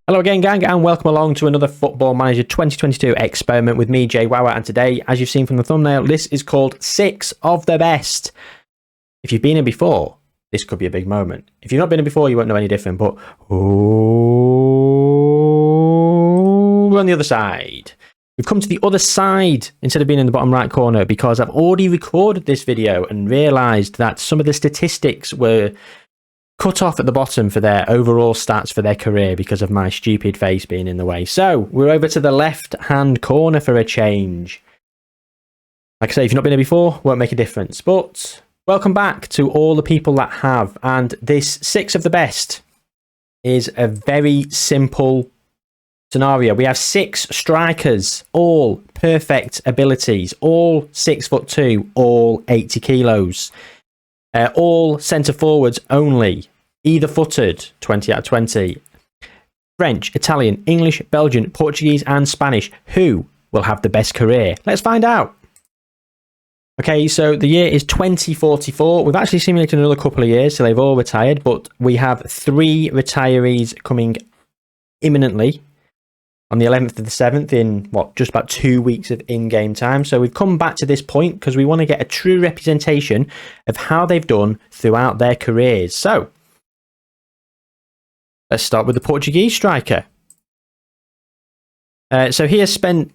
Hello again, gang, and welcome along to another Football Manager 2022 experiment with me, Jayhuahua. And today, as you've seen from the thumbnail, this is called 6 of the Best. If you've been here before, this could be a big moment. If you've not been here before, you won't know any different, but we're on the other side. We've come to the other side instead of being in the bottom right corner because I've already recorded this video and realised that some of the statistics were cut off at the bottom for their overall stats for their career because of my stupid face being in the way. So we're over to the left-hand corner for a change. Like I say, if you've not been here before, won't make a difference. But welcome back to all the people that have. And this 6 of the best is a very simple scenario. We have 6 strikers, all perfect abilities, all 6'2", all 80 kilos. All centre forwards only, either footed, 20 out of 20. French, Italian, English, Belgian, Portuguese and Spanish. Who will have the best career? Let's find out. Okay, so the year is 2044. We've actually simulated another couple of years, so they've all retired, but we have 3 retirees coming imminently on the 11th of the 7th in, just about 2 weeks of in-game time. So we've come back to this point because we want to get a true representation of how they've done throughout their careers. So let's start with the Portuguese striker. So he has went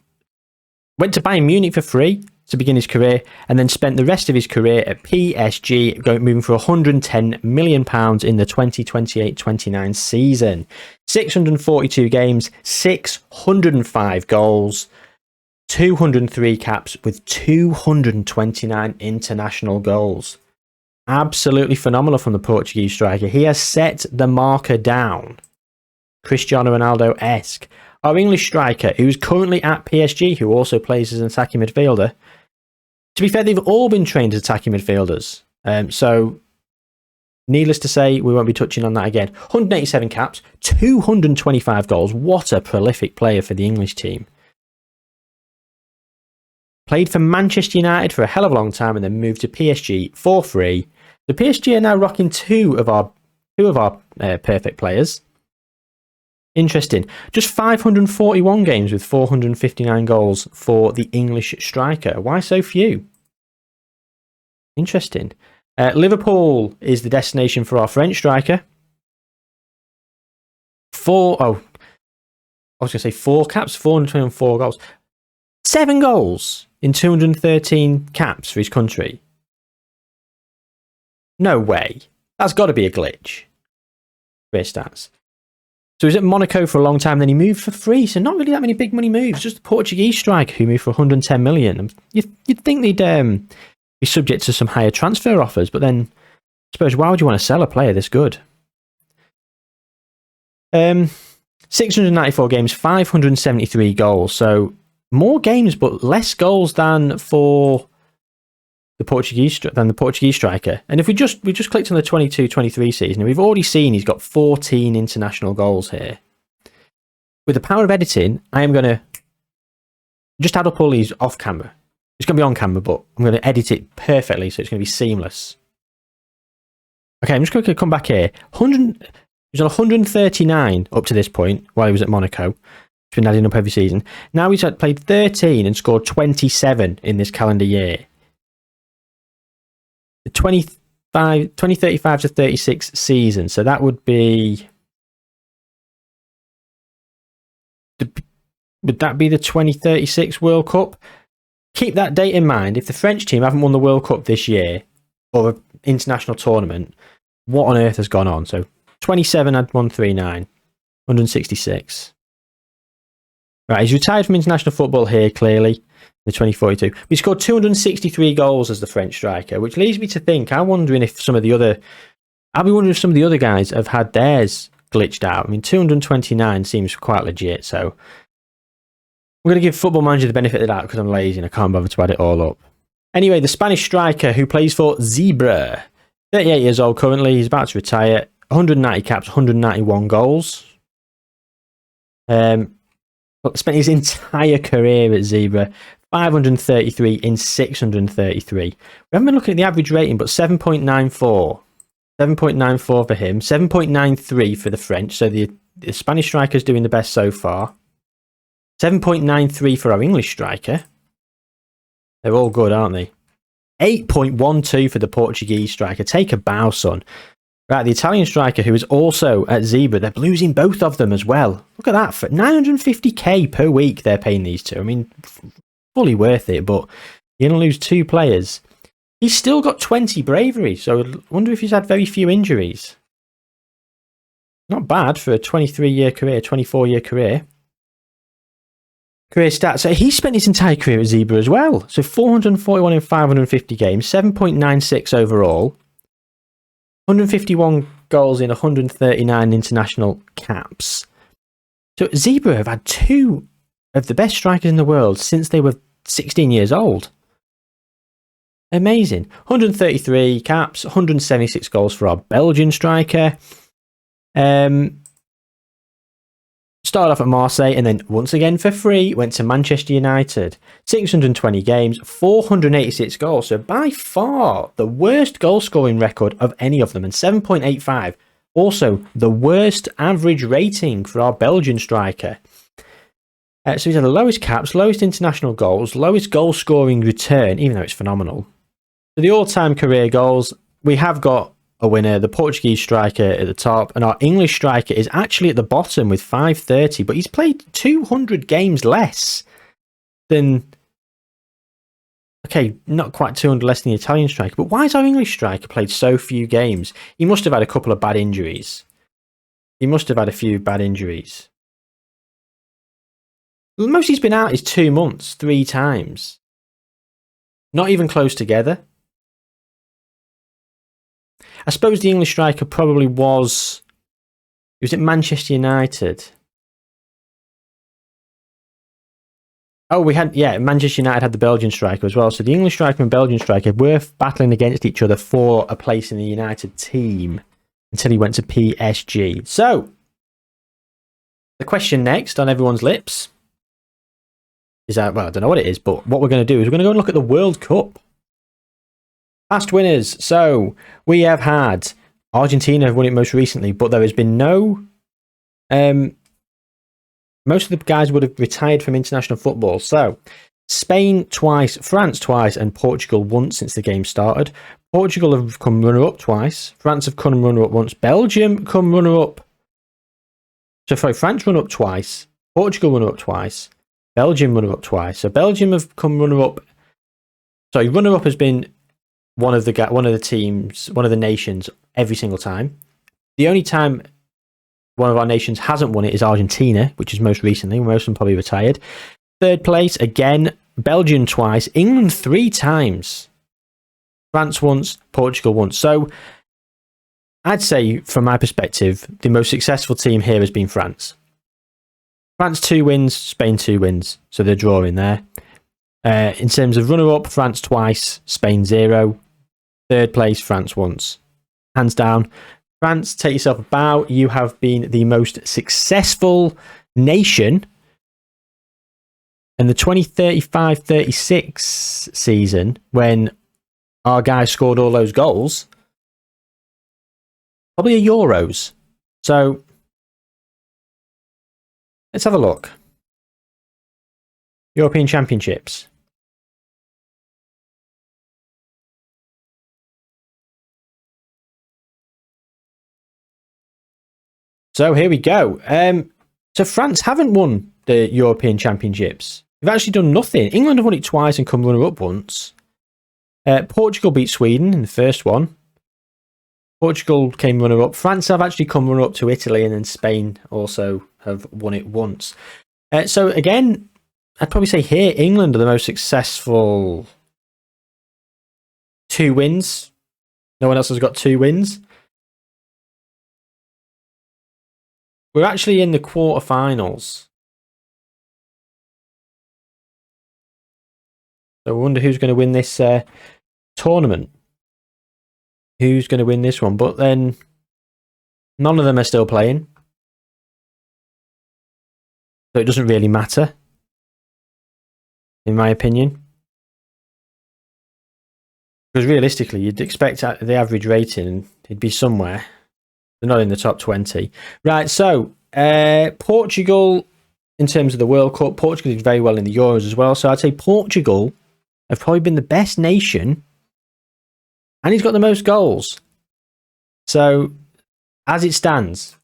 to Bayern Munich for free to begin his career and then spent the rest of his career at PSG, moving for £110 million in the 2028-29 season. 642 games, 605 goals, 203 caps with 229 international goals. Absolutely phenomenal from the Portuguese striker. He has set the marker down. Cristiano Ronaldo-esque. Our English striker, who's currently at PSG, who also plays as an attacking midfielder. To be fair, they've all been trained as attacking midfielders. So, needless to say, we won't be touching on that again. 187 caps, 225 goals. What a prolific player for the English team. Played for Manchester United for a hell of a long time and then moved to PSG for free. The PSG are now rocking two of our perfect players. Interesting. Just 541 games with 459 goals for the English striker. Why so few? Interesting. Liverpool is the destination for our French striker. 4 caps, 424 goals. 7 goals in 213 caps for his country. No way. That's got to be a glitch. Career stats. So he was at Monaco for a long time, then he moved for free. So not really that many big money moves. Just the Portuguese striker who moved for 110 million. You'd think they'd be subject to some higher transfer offers, but then I suppose why would you want to sell a player this good? 694 games, 573 goals. So more games, but less goals than for the Portuguese striker. And if we just clicked on the 22-23 season, and we've already seen he's got 14 international goals here. With the power of editing, I am going to just add up all these off camera. It's going to be on camera, but I'm going to edit it perfectly, so it's going to be seamless. Okay, I'm just going to come back here. He was on 139 up to this point while he was at Monaco. He's been adding up every season. Now he's played 13 and scored 27 in this calendar year. The 2035 to 36 season. So that would be... Would that be the 2036 World Cup? Keep that date in mind. If the French team haven't won the World Cup this year, or an international tournament, what on earth has gone on? So 27 had 139, 166. Right, he's retired from international football here, clearly. The 2042. We scored 263 goals as the French striker, which leads me to think, I'm wondering if some of the other guys have had theirs glitched out. I mean, 229 seems quite legit, so I'm going to give Football Manager the benefit of the doubt because I'm lazy and I can't bother to add it all up. Anyway, the Spanish striker who plays for Zebra, 38 years old currently, he's about to retire, 190 caps, 191 goals. Spent his entire career at Zebra. 533 in 633. We haven't been looking at the average rating, but 7.94. 7.94 for him. 7.93 for the French. So the Spanish striker's doing the best so far. 7.93 for our English striker. They're all good, aren't they? 8.12 for the Portuguese striker. Take a bow, son. Right, the Italian striker, who is also at Zebra, they're losing both of them as well. Look at that. For 950k per week, they're paying these two. I mean, fully worth it, but you're going to lose 2 players. He's still got 20 bravery, so I wonder if he's had very few injuries. Not bad for a 23-year career, 24-year career. Career stats. So he spent his entire career at Zebra as well. So 441 in 550 games, 7.96 overall, 151 goals in 139 international caps. So Zebra have had 2 of the best strikers in the world since they were 16 years old. Amazing. 133 caps, 176 goals for our Belgian striker. Started off at Marseille and then once again for free went to Manchester United. 620 games, 486 goals. So by far the worst goal scoring record of any of them, and 7.85. Also the worst average rating for our Belgian striker. So he's had the lowest caps, lowest international goals, lowest goal scoring return, even though it's phenomenal. For the all-time career goals, we have got a winner, the Portuguese striker at the top, and our English striker is actually at the bottom with 530, but he's played 200 games less than, okay, not quite 200 less than the Italian striker, but why has our English striker played so few games? He must have had a couple of bad injuries. He must have had a few bad injuries. The most he's been out is 2 months, 3 times. Not even close together. I suppose the English striker probably was... He was at Manchester United. Oh, we had... Yeah, Manchester United had the Belgian striker as well. So the English striker and Belgian striker were battling against each other for a place in the United team until he went to PSG. So, the question next on everyone's lips is that... Well, I don't know what it is, but what we're going to do is we're going to go and look at the World Cup. Past winners. So we have had Argentina have won it most recently, but there has been no. Most of the guys would have retired from international football. So Spain twice, France twice, and Portugal once since the game started. Portugal have come runner-up twice. France have come runner-up once. Belgium come runner-up. So sorry, France run-up twice. Portugal run-up twice. Belgium runner-up twice. So Belgium have come runner-up. Sorry, runner-up has been one of the teams, one of the nations every single time. The only time one of our nations hasn't won it is Argentina, which is most recently. Most of them probably retired. 3rd place, again, Belgium twice. England 3 times. France once, Portugal once. So I'd say, from my perspective, the most successful team here has been France. France 2 wins, Spain 2 wins. So they're drawing there. In terms of runner-up, France twice, Spain 0. 3rd place, France once. Hands down. France, take yourself a bow. You have been the most successful nation. And the 2035-36 season, when our guy scored all those goals, probably a Euros. So, let's have a look. European Championships. So here we go. So France haven't won the European Championships. They've actually done nothing. England have won it twice and come runner-up once. Portugal beat Sweden in the first one. Portugal came runner-up. France have actually come runner-up to Italy, and then Spain also have won it once. So again, I'd probably say here, England are the most successful. 2 wins. No one else has got 2 wins. We're actually in the quarterfinals. So I wonder who's going to win this tournament. Who's going to win this one? But then none of them are still playing. So it doesn't really matter, in my opinion. Because realistically, you'd expect the average rating He'd be somewhere. They're not in the top 20. Right, so Portugal, in terms of the World Cup, Portugal did very well in the Euros as well. So I'd say Portugal have probably been the best nation, and he's got the most goals. So, as it stands,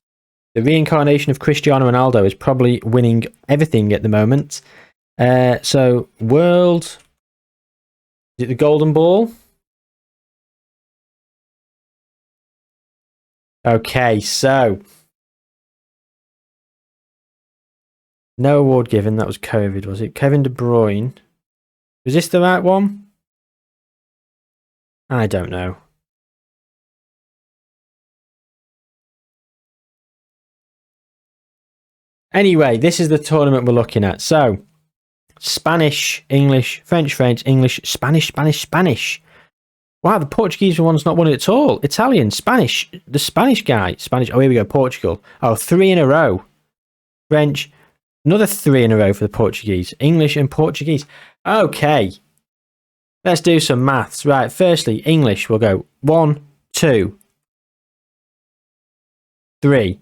the reincarnation of Cristiano Ronaldo is probably winning everything at the moment. So, world, is it the Golden Ball? Okay, so no award given. That was COVID, was it? Kevin De Bruyne. Was this the right one? I don't know. Anyway, this is the tournament we're looking at. So, Spanish, English, French, French, English, Spanish, Spanish, Spanish. Wow, the Portuguese one's not won it at all. Italian, Spanish, the Spanish guy. Spanish, oh, here we go, Portugal. Oh, 3 in a row. French, another 3 in a row for the Portuguese. English and Portuguese. Okay. Let's do some maths. Right, firstly, English, we'll go 1, 2, 3.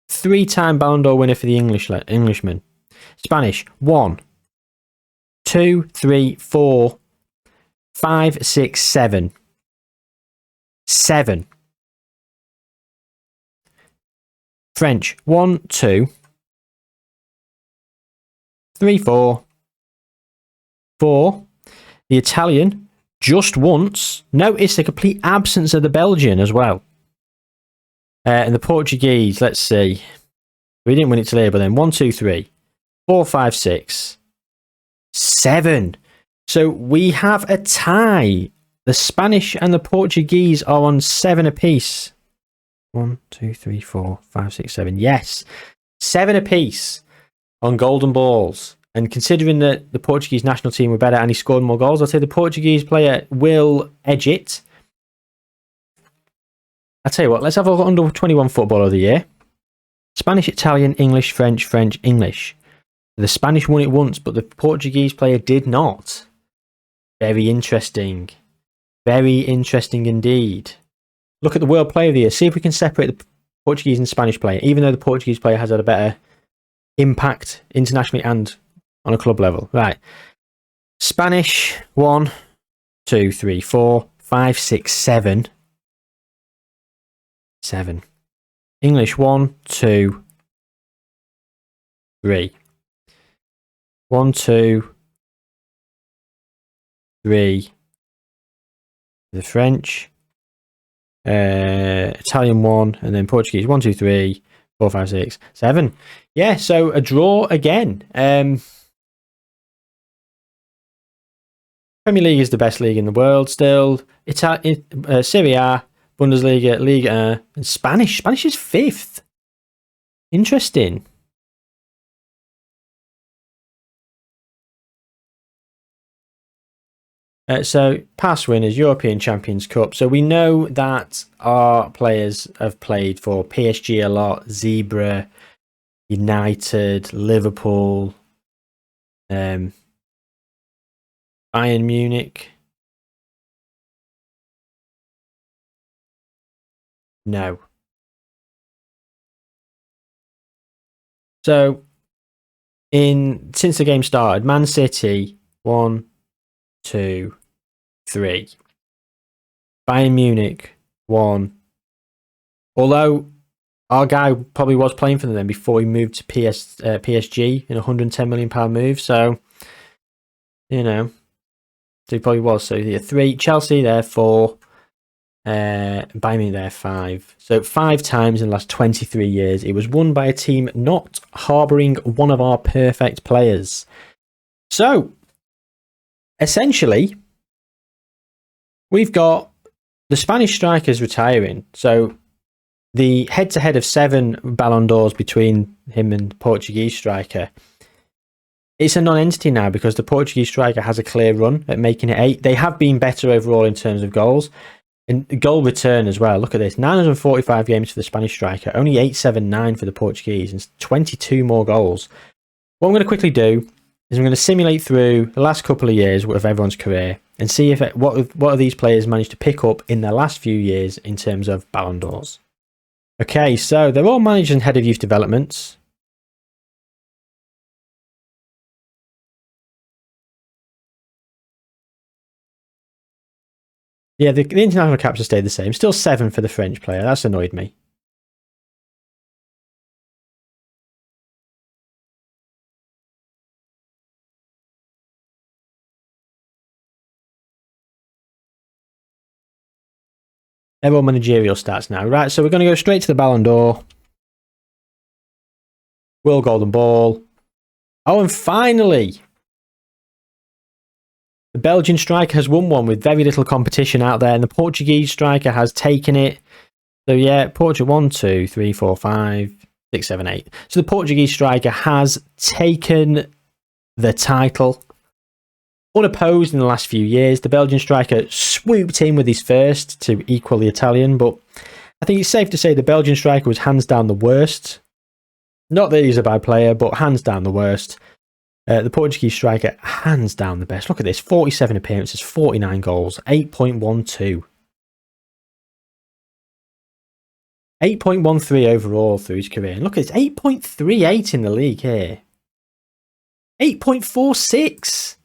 3-time Ballon d'Or winner for the Englishman. Spanish, 1, 2, 3, 4, 5, 6, 7. 7. French, 1, 2, 3, 4. 4. The Italian, just once. Notice the complete absence of the Belgian as well. And the Portuguese, let's see. We didn't win it till here, but then 1, 2, 3, 4, 5, 6, 7. So we have a tie. The Spanish and the Portuguese are on 7 apiece. 1, 2, 3, 4, 5, 6, 7. Yes. 7 apiece on golden balls. And considering that the Portuguese national team were better and he scored more goals, I'd say the Portuguese player will edge it. I'll tell you what, let's have a look at under 21 football of the year. Spanish, Italian, English, French, French, English. The Spanish won it once, but the Portuguese player did not. Very interesting. Very interesting indeed. Look at the World Player of the Year. See if we can separate the Portuguese and Spanish player, even though the Portuguese player has had a better impact internationally and on a club level. Right. Spanish, 1, 2, 3, 4, 5, 6, 7. 7. English, 1, 2, 3. 1, 2, 3. The French, Italian 1, and then Portuguese 1, 2, 3, 4, 5, 6, 7. Yeah, so a draw again. Premier League is the best league in the world still. Serie A, Bundesliga, Liga, and Spanish. Spanish is 5th. Interesting. So, past winners, European Champions Cup. So, we know that our players have played for PSG a lot, Zebra, United, Liverpool, Bayern Munich. No. So, since the game started, Man City, 1, 2, 3. Bayern Munich, 1. Although our guy probably was playing for them before he moved to PSG in a £110 million move. So, you know, so he probably was. So, yeah, 3. Chelsea there, 4. Bayern Munich there, 5. So 5 times in the last 23 years. It was won by a team not harbouring one of our perfect players. So, essentially, we've got the Spanish strikers retiring. So the head-to-head of 7 Ballon d'Ors between him and the Portuguese striker, it's a non-entity now because the Portuguese striker has a clear run at making it 8. They have been better overall in terms of goals. And goal return as well. Look at this. 945 games for the Spanish striker. Only 879 for the Portuguese. And 22 more goals. What I'm going to quickly do is I'm going to simulate through the last couple of years of everyone's career. and see if what are these players managed to pick up in their last few years in terms of Ballon d'Ors. Okay, so they're all managed and head of youth developments. Yeah, the international caps have stayed the same. Still 7 for the French player. That's annoyed me. They're all managerial stats now. Right, so we're going to go straight to the Ballon d'Or. World Golden Ball. Oh, and finally, the Belgian striker has won one with very little competition out there, and the Portuguese striker has taken it. So yeah, Portugal 1, 2, 3, 4, 5, 6, 7, 8. So the Portuguese striker has taken the title. Unopposed in the last few years, the Belgian striker swooped in with his first to equal the Italian, but I think it's safe to say the Belgian striker was hands down the worst. Not that he's a bad player, but hands down the worst. The Portuguese striker, hands down the best. Look at this, 47 appearances, 49 goals, 8.12. 8.13 overall through his career. And look, it's 8.38 in the league here. 8.46.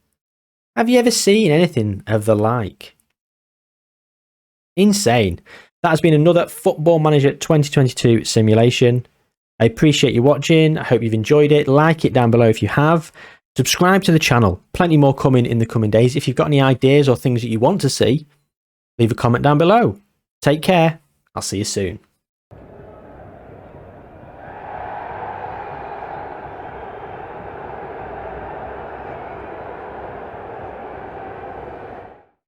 Have you ever seen anything of the like? Insane. That has been another Football Manager 2022 simulation. I appreciate you watching. I hope you've enjoyed it. Like it down below if you have. Subscribe to the channel. Plenty more coming in the coming days. If you've got any ideas or things that you want to see, leave a comment down below. Take care. I'll see you soon.